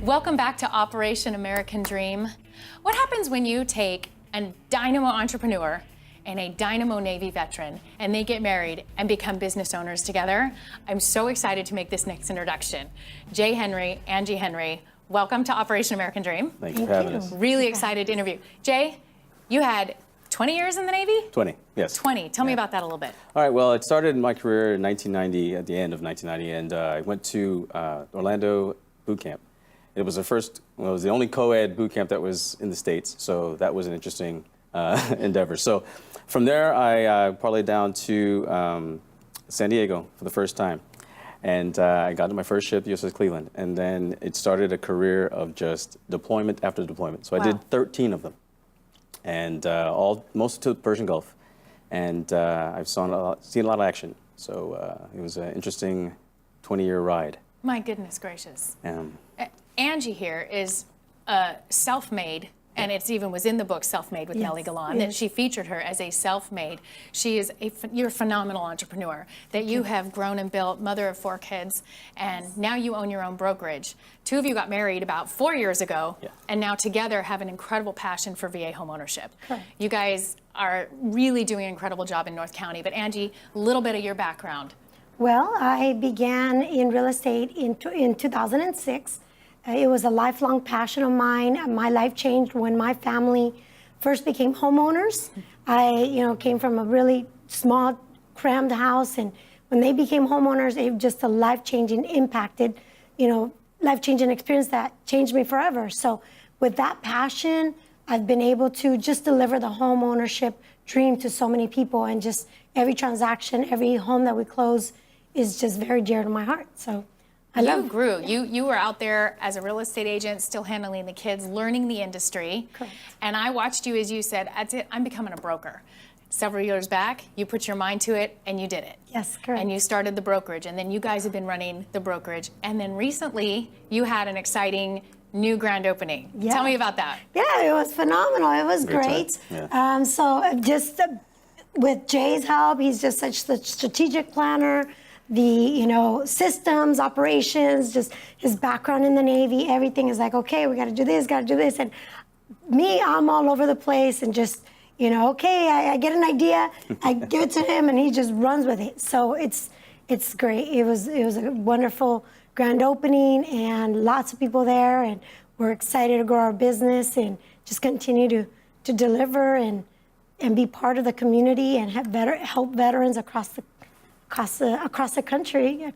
Welcome back to Operation American Dream. What happens when you take a dynamo entrepreneur and a dynamo Navy veteran and they get married and become business owners together? I'm so excited to make this next introduction. Jae Henry, Angie Henry, welcome to Operation American Dream. Thank you for having us. Really excited to interview. Jae, you had 20 years in the Navy? 20, yes. 20. Tell me about that a little bit. All right, well, it started in my career in 1990, at the end of 1990, and I went to Orlando boot camp. It was it was the only co-ed boot camp that was in the States, so that was an interesting endeavor. So from there, I parlayed down to San Diego for the first time. And I got to my first ship, USS Cleveland, and then it started a career of just deployment after deployment. So I did 13 of them, and most to the Persian Gulf. And I've seen a lot of action. So it was an interesting 20-year ride. My goodness gracious. Angie here is self-made, and it even was in the book Self-Made with Nellie Galan, that she featured her as a self-made. She is you're a phenomenal entrepreneur, that you have grown and built, mother of 4 kids, and now you own your own brokerage. 2 of you got married about 4 years ago, and now together have an incredible passion for VA homeownership. You guys are really doing an incredible job in North County, but Angie, a little bit of your background. Well, I began in real estate in 2006. It was a lifelong passion of mine. My life changed when my family first became homeowners. I, came from a really small, crammed house, and when they became homeowners, it was just a life-changing life-changing experience that changed me forever. So with that passion, I've been able to just deliver the home ownership dream to so many people, and just every transaction, every home that we close is just very dear to my heart. So You grew. You were out there as a real estate agent, still handling the kids, learning the industry. Correct. And I watched you as you said, that's it, I'm becoming a broker. Several years back, you put your mind to it and you did it. Yes, correct. And you started the brokerage, and then you guys have been running the brokerage. And then recently, you had an exciting new grand opening. Yeah. Tell me about that. Yeah, it was phenomenal. It was great. So just with Jay's help, he's just such the strategic planner. The systems, operations, just his background in the Navy, everything is like, okay, we got to do this, and me, I'm all over the place, and just okay, I get an idea, I give it to him, and he just runs with it. So it's great. It was a wonderful grand opening, and lots of people there, and we're excited to grow our business and just continue to deliver and be part of the community and help veterans across the country,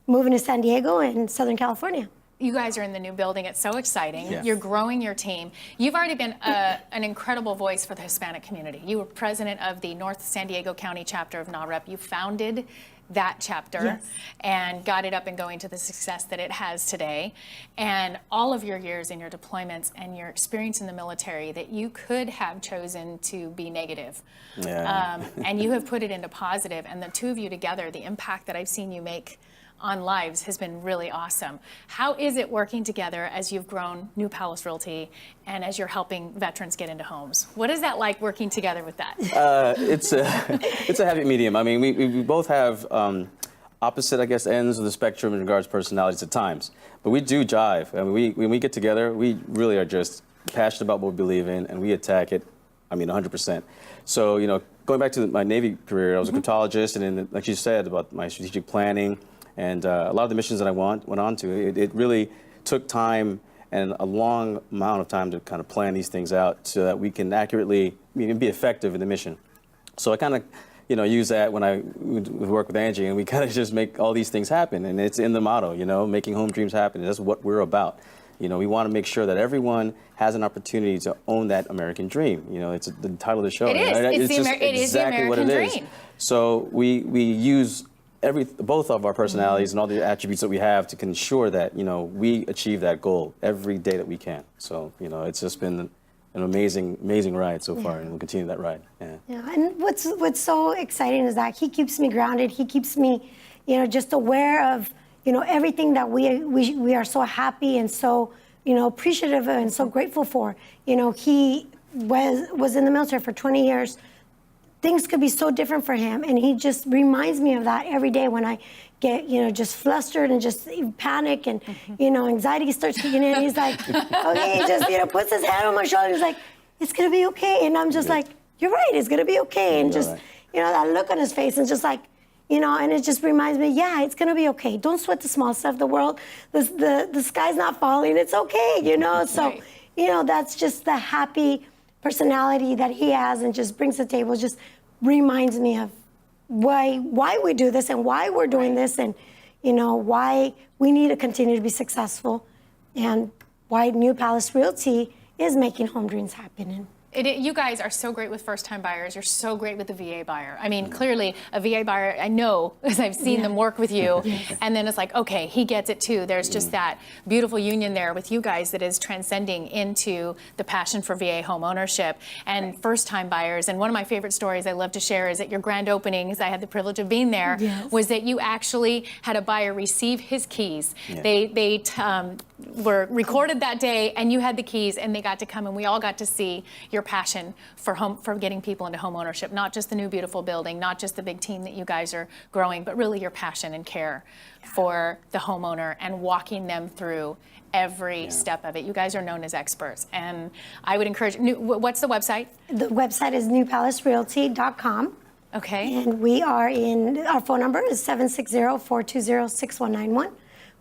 moving to San Diego and Southern California. You guys are in the new building. It's so exciting. Yes. You're growing your team. You've already been an incredible voice for the Hispanic community. You were president of the North San Diego County chapter of NAHREP. You founded that chapter and got it up and going to the success that it has today. And all of your years in your deployments and your experience in the military, that you could have chosen to be negative. And you have put it into positive. And the two of you together, the impact that I've seen you make on lives has been really awesome. How is it working together as you've grown New Palace Realty and as you're helping veterans get into homes? What is that like working together with that? It's a happy medium. I mean, we both have opposite, I guess, ends of the spectrum in regards to personalities at times, but we do jive. I mean, when we get together, we really are just passionate about what we believe in, and we attack it, 100%. So, going back to my Navy career, I was a cryptologist, and then, like you said, about my strategic planning, and a lot of the missions that I went on to, it really took time and a long amount of time to kind of plan these things out so that we can accurately be effective in the mission. So I kind of use that when I would work with Angie, and we kind of just make all these things happen. And it's in the motto, making home dreams happen. That's what we're about. We want to make sure that everyone has an opportunity to own that American dream. It's the title of the show. It is. Right? It is the American dream. So we use both of our personalities and all the attributes that we have to ensure that we achieve that goal every day that we can. So it's just been an amazing ride so far, and we'll continue that ride. And what's so exciting is that he keeps me grounded. He keeps me just aware of everything that we are so happy and so appreciative and so grateful for. He was in the military for 20 years. things could be so different for him. And he just reminds me of that every day when I get, just flustered and just panic and, anxiety starts kicking in. He's like, okay, he just, puts his hand on my shoulder. He's like, it's going to be okay. And I'm just like, you're right, it's going to be okay. And just, that look on his face and just like, and it just reminds me, yeah, it's going to be okay. Don't sweat the small stuff. The world, the sky's not falling. It's okay, So, that's just the happy personality that he has and just brings to the table, just reminds me of why we do this and why we're doing this and, why we need to continue to be successful and why New Palace Realty is making home dreams happen. You guys are so great with first-time buyers. You're so great with the VA buyer. I mean, clearly, a VA buyer, I know, as I've seen them work with you, and then it's like, okay, he gets it too. There's just that beautiful union there with you guys that is transcending into the passion for VA home ownership and first-time buyers. And one of my favorite stories I love to share is at your grand opening, because I had the privilege of being there, was that you actually had a buyer receive his keys. They were recorded that day, and you had the keys, and they got to come, and we all got to see your passion for getting people into home ownership, not just the new beautiful building, not just the big team that you guys are growing, but really your passion and care for the homeowner and walking them through every step of it. You guys are known as experts, and I would encourage. What's the website? The website is newpalacerealty.com. Okay. And our phone number is 760-420-6191.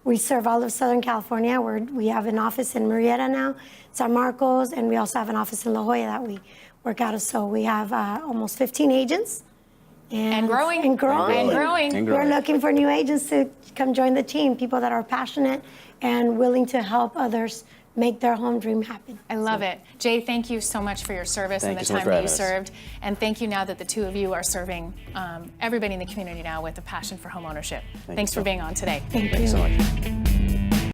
We serve all of Southern California. We have an office in Murrieta now, San Marcos, and we also have an office in La Jolla that we work out of. So we have almost 15 agents. And growing. And growing. We're looking for new agents to come join the team, people that are passionate and willing to help others make their home dream happen. I love it. Jae, thank you so much for your service and the time that you served. And thank you now that the two of you are serving everybody in the community now with a passion for home ownership. Thanks for being on today. Thank you. Thanks so much.